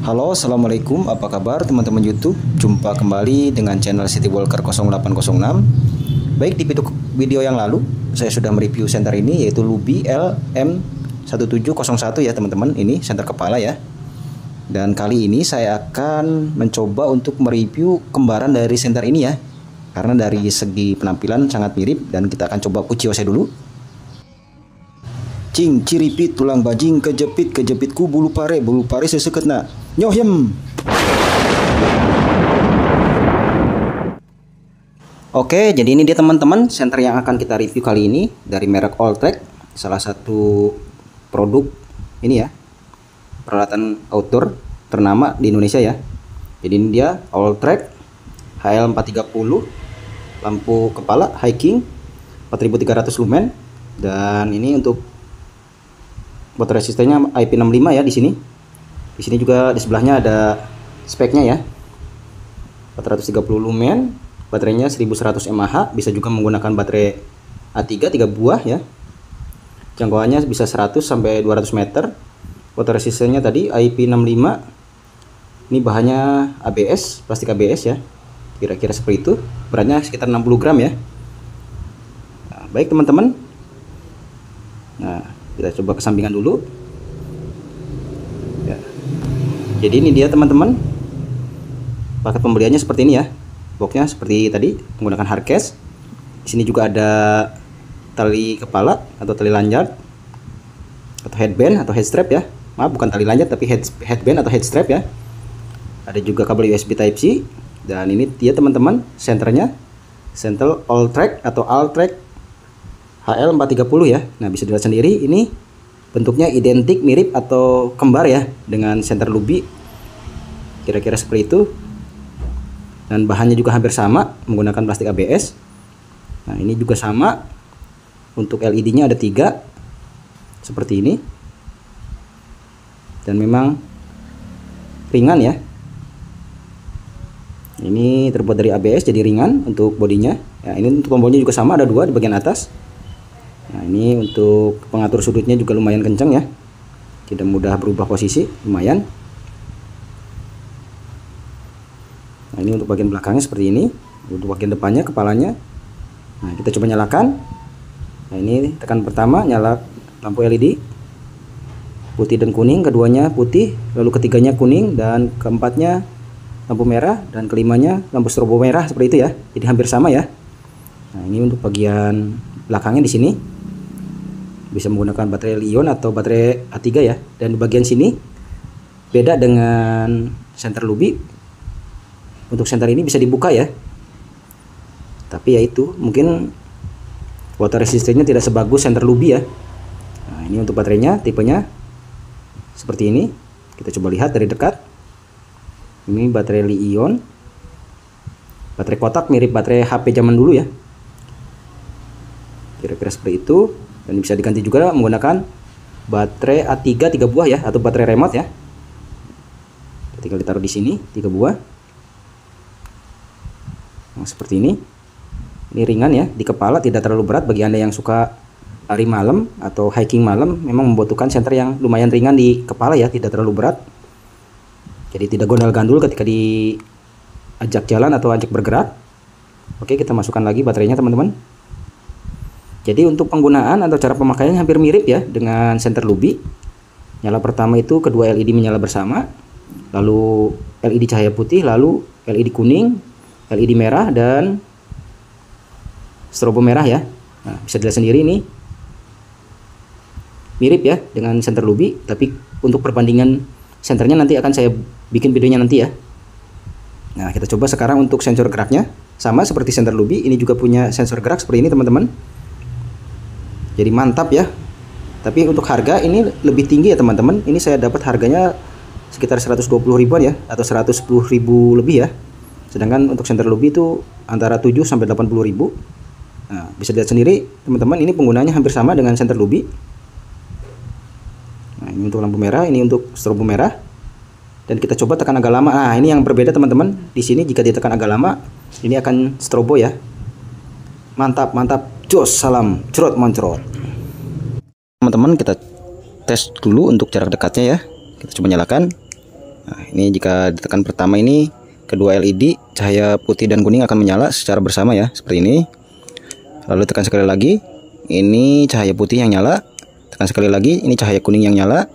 Halo, assalamualaikum. Apa kabar teman-teman YouTube? Jumpa kembali dengan channel City Walker 0806. Baik, di video yang lalu saya sudah mereview senter ini, yaitu Lubi LM1701 ya teman-teman. Ini senter kepala ya. Dan kali ini saya akan mencoba untuk mereview kembaran dari senter ini ya, karena dari segi penampilan sangat mirip. Dan kita akan coba uji OC dulu. Cing ciripit tulang bajing kejepitku bulu pare seseketna nyohem. Oke, jadi ini dia teman-teman senter yang akan kita review kali ini dari merek Alltrack, salah satu produk ini ya, peralatan outdoor ternama di Indonesia ya. Jadi ini dia Alltrack HL430, lampu kepala hiking 4300 lumen, dan ini untuk water resistannya IP65 ya di sini. Di sini juga di sebelahnya ada speknya ya. 430 lumen, baterainya 1100 mAh, bisa juga menggunakan baterai A3 3 buah ya. Jangkauannya bisa 100 sampai 200 meter. Water resistannya tadi IP65. Ini bahannya ABS, plastik ABS ya. Kira-kira seperti itu. Beratnya sekitar 60 gram ya. Nah, baik teman-teman. Nah, kita coba kesampingan dulu ya. Jadi ini dia teman-teman, paket pembeliannya seperti ini ya. Boxnya seperti tadi, menggunakan hardcase. Di sini juga ada tali kepala atau tali lanjut atau headband atau headstrap ya. Maaf, bukan tali lanjut tapi headband atau headstrap ya. Ada juga kabel USB Type C. Dan ini dia teman-teman, senternya senter Alltrack atau Alltrack HL430 ya. Nah, bisa dilihat sendiri ini bentuknya identik, mirip atau kembar ya dengan senter Lubi. Kira-kira seperti itu. Dan bahannya juga hampir sama, menggunakan plastik ABS. Nah, ini juga sama. Untuk LED-nya ada 3 seperti ini. Dan memang ringan ya. Ini terbuat dari ABS jadi ringan untuk bodinya. Ya, ini untuk tombolnya juga sama, ada 2 di bagian atas. Nah, ini untuk pengatur sudutnya juga lumayan kencang ya, tidak mudah berubah posisi, lumayan. Nah, ini untuk bagian belakangnya seperti ini. Untuk bagian depannya, kepalanya. Nah, kita coba nyalakan. Nah, ini tekan pertama, nyala lampu LED putih dan kuning, keduanya putih, lalu ketiganya kuning, dan keempatnya lampu merah, dan kelimanya lampu strobo merah, seperti itu ya. Jadi hampir sama ya. Nah, ini untuk bagian belakangnya di sini bisa menggunakan baterai Li-ion atau baterai A3 ya. Dan di bagian sini beda dengan senter Lubi. Untuk senter ini bisa dibuka ya, tapi ya itu mungkin water resistannya tidak sebagus senter Lubi ya. Nah, ini untuk baterainya, tipenya seperti ini. Kita coba lihat dari dekat. Ini baterai Li-ion, baterai kotak, mirip baterai HP zaman dulu ya, kira-kira seperti itu. Dan bisa diganti juga menggunakan baterai A3 3 buah ya, atau baterai remote ya. Tinggal ditaruh di sini 3 buah. Nah, seperti ini. Ini ringan ya di kepala, tidak terlalu berat bagi Anda yang suka lari malam atau hiking malam. Memang membutuhkan senter yang lumayan ringan di kepala ya, tidak terlalu berat. Jadi tidak gondal-gandul ketika diajak jalan atau ajak bergerak. Oke, kita masukkan lagi baterainya teman-teman. Jadi untuk penggunaan atau cara pemakaiannya hampir mirip ya dengan senter Lubi. Nyala pertama itu kedua LED menyala bersama, lalu LED cahaya putih, lalu LED kuning, LED merah, dan strobo merah ya. Nah, bisa dilihat sendiri ini mirip ya dengan senter Lubi, tapi untuk perbandingan senternya nanti akan saya bikin videonya nanti ya. Nah, kita coba sekarang untuk sensor geraknya. Sama seperti senter Lubi, ini juga punya sensor gerak seperti ini teman-teman. Jadi mantap ya. Tapi untuk harga ini lebih tinggi ya teman-teman. Ini saya dapat harganya sekitar 120 ribuan ya, atau 110 ribu lebih ya. Sedangkan untuk senter Lubi itu antara 7 sampai 80 ribu. Nah, bisa lihat sendiri teman-teman, ini penggunaannya hampir sama dengan senter Lubi. Nah, ini untuk lampu merah, ini untuk strobo merah. Dan kita coba tekan agak lama. Nah, ini yang berbeda teman-teman. Di sini jika ditekan agak lama, ini akan strobo ya. Mantap, mantap. Jos, salam, cerot moncrot. Teman-teman, kita tes dulu untuk jarak dekatnya ya. Kita coba nyalakan. Nah, ini jika ditekan pertama ini kedua LED cahaya putih dan kuning akan menyala secara bersama ya, seperti ini. Lalu tekan sekali lagi, ini cahaya putih yang nyala. Tekan sekali lagi, ini cahaya kuning yang nyala.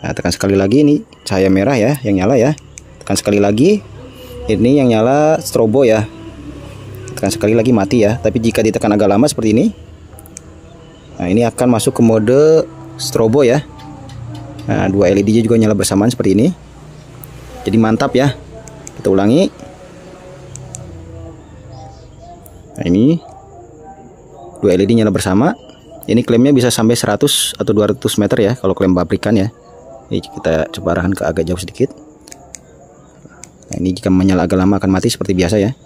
Nah, tekan sekali lagi, ini cahaya merah ya yang nyala ya. Tekan sekali lagi, ini yang nyala strobo ya. Tekan sekali lagi mati ya. Tapi jika ditekan agak lama seperti ini, nah ini akan masuk ke mode strobo ya. Nah, dua LED juga nyala bersamaan seperti ini. Jadi mantap ya. Kita ulangi. Nah, ini dua LED nyala bersama. Ini klaimnya bisa sampai 100 atau 200 meter ya kalau klaim pabrikan ya. Ini kita coba arahan ke agak jauh sedikit. Nah, ini jika menyala agak lama akan mati seperti biasa ya.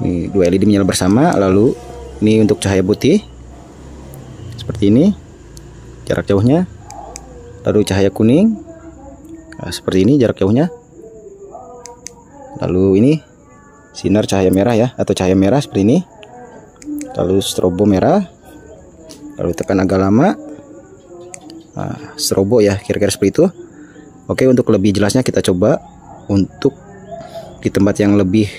Ini dua LED menyala bersama. Lalu ini untuk cahaya putih seperti ini jarak jauhnya. Lalu cahaya kuning, nah, seperti ini jarak jauhnya. Lalu ini sinar cahaya merah ya, atau cahaya merah seperti ini. Lalu strobo merah. Lalu tekan agak lama, nah, strobo ya, kira-kira seperti itu. Oke, untuk lebih jelasnya kita coba untuk di tempat yang lebih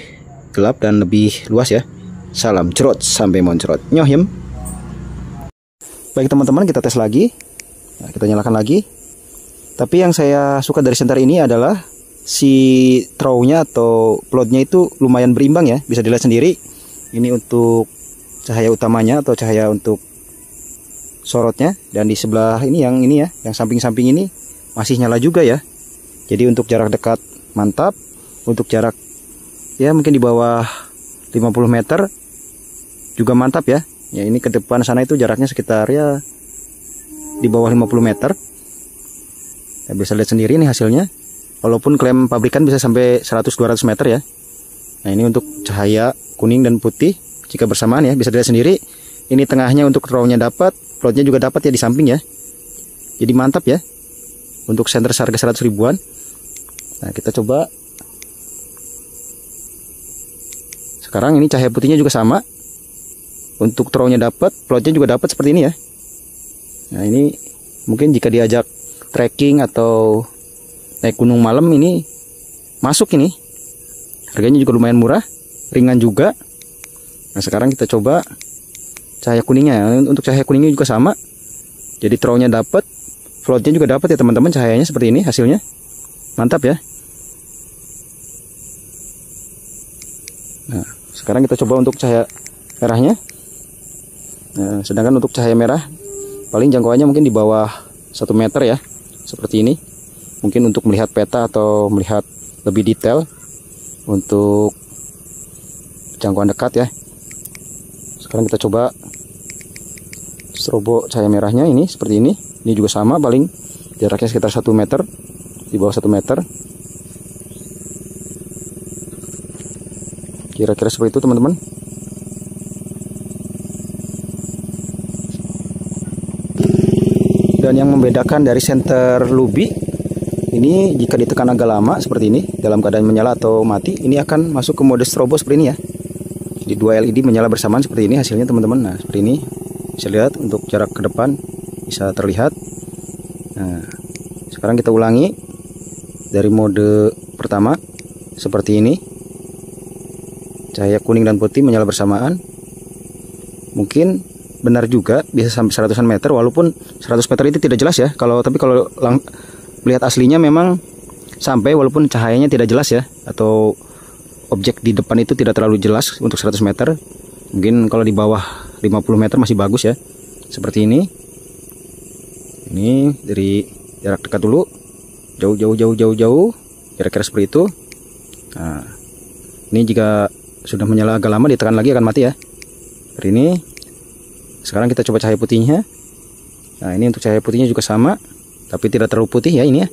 gelap dan lebih luas ya. Salam cerot sampai moncrot nyohim. Baik teman-teman, kita tes lagi. Nah, kita nyalakan lagi. Tapi yang saya suka dari senter ini adalah si throw-nya atau plotnya itu lumayan berimbang ya. Bisa dilihat sendiri. Ini untuk cahaya utamanya atau cahaya untuk sorotnya. Dan di sebelah ini ya, yang samping-samping ini masih nyala juga ya. Jadi untuk jarak dekat mantap. Untuk jarak ya mungkin di bawah 50 meter juga mantap ya. Ya ini ke depan sana itu jaraknya sekitar ya di bawah 50 meter. Ya, bisa lihat sendiri nih hasilnya. Walaupun klaim pabrikan bisa sampai 100-200 meter ya. Nah, ini untuk cahaya kuning dan putih jika bersamaan ya, bisa dilihat sendiri. Ini tengahnya untuk throw-nya dapat, plotnya juga dapat ya di samping ya. Jadi mantap ya. Untuk senter harga 100 ribuan. Nah, kita coba. Sekarang ini cahaya putihnya juga sama. Untuk throw-nya dapat, plotnya juga dapat seperti ini ya. Nah, ini mungkin jika diajak trekking atau naik gunung malam ini masuk ini. Harganya juga lumayan murah, ringan juga. Nah, sekarang kita coba cahaya kuningnya. Untuk cahaya kuningnya juga sama. Jadi throw-nya dapat, floatnya juga dapat ya teman-teman, cahayanya seperti ini hasilnya. Mantap ya. Nah, sekarang kita coba untuk cahaya merahnya. Nah, sedangkan untuk cahaya merah paling jangkauannya mungkin di bawah 1 meter ya. Seperti ini. Mungkin untuk melihat peta atau melihat lebih detail untuk jangkauan dekat ya. Sekarang kita coba strobo cahaya merahnya ini seperti ini. Ini juga sama, paling jaraknya sekitar 1 meter, di bawah 1 meter. Kira-kira seperti itu teman-teman. Dan yang membedakan dari senter Lubi ini, jika ditekan agak lama seperti ini dalam keadaan menyala atau mati, ini akan masuk ke mode strobo seperti ini ya. Jadi dua LED menyala bersamaan seperti ini hasilnya teman-teman. Nah, seperti ini bisa lihat untuk jarak ke depan bisa terlihat. Nah, sekarang kita ulangi dari mode pertama seperti ini. Cahaya kuning dan putih menyala bersamaan. Mungkin benar juga bisa sampai 100-an meter, walaupun 100 meter itu tidak jelas ya. Tapi kalau melihat aslinya memang sampai, walaupun cahayanya tidak jelas ya, atau objek di depan itu tidak terlalu jelas untuk 100 meter. Mungkin kalau di bawah 50 meter masih bagus ya. Seperti ini. Ini dari jarak dekat dulu. Jauh. Kira-kira seperti itu. Nah, ini jika sudah menyala agak lama ditekan lagi akan mati ya. Seperti ini. Sekarang kita coba cahaya putihnya. Nah, ini untuk cahaya putihnya juga sama, tapi tidak terlalu putih ya ini ya.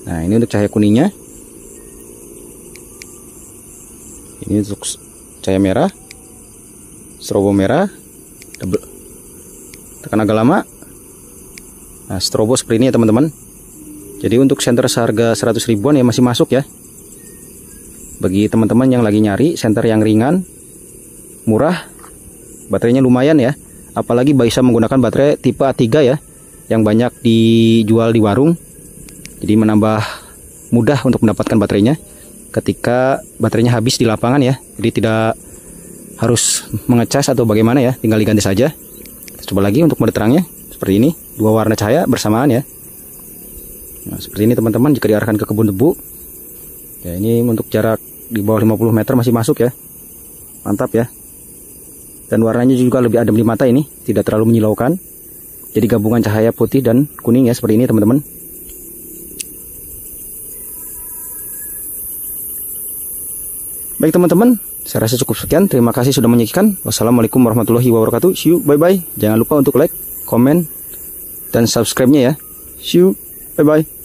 Nah, ini untuk cahaya kuningnya. Ini untuk cahaya merah, strobo merah, double. Tekan agak lama. Nah, strobo seperti ini ya teman-teman. Jadi untuk senter seharga 100 ribuan ya masih masuk ya. Bagi teman-teman yang lagi nyari senter yang ringan, murah, baterainya lumayan ya. Apalagi bisa menggunakan baterai tipe A3 ya, yang banyak dijual di warung. Jadi menambah mudah untuk mendapatkan baterainya ketika baterainya habis di lapangan ya. Jadi tidak harus mengecas atau bagaimana ya, tinggal diganti saja. Kita coba lagi untuk mode terangnya seperti ini, 2 warna cahaya bersamaan ya. Nah, seperti ini teman-teman jika diarahkan ke kebun tebu. Ya, ini untuk jarak di bawah 50 meter masih masuk ya. Mantap ya. Dan warnanya juga lebih adem di mata ini, tidak terlalu menyilaukan. Jadi gabungan cahaya putih dan kuning ya, seperti ini teman-teman. Baik teman-teman, saya rasa cukup sekian. Terima kasih sudah menyaksikan. Wassalamualaikum warahmatullahi wabarakatuh. See you, bye-bye. Jangan lupa untuk like, komen, dan subscribe-nya ya. See you, bye-bye.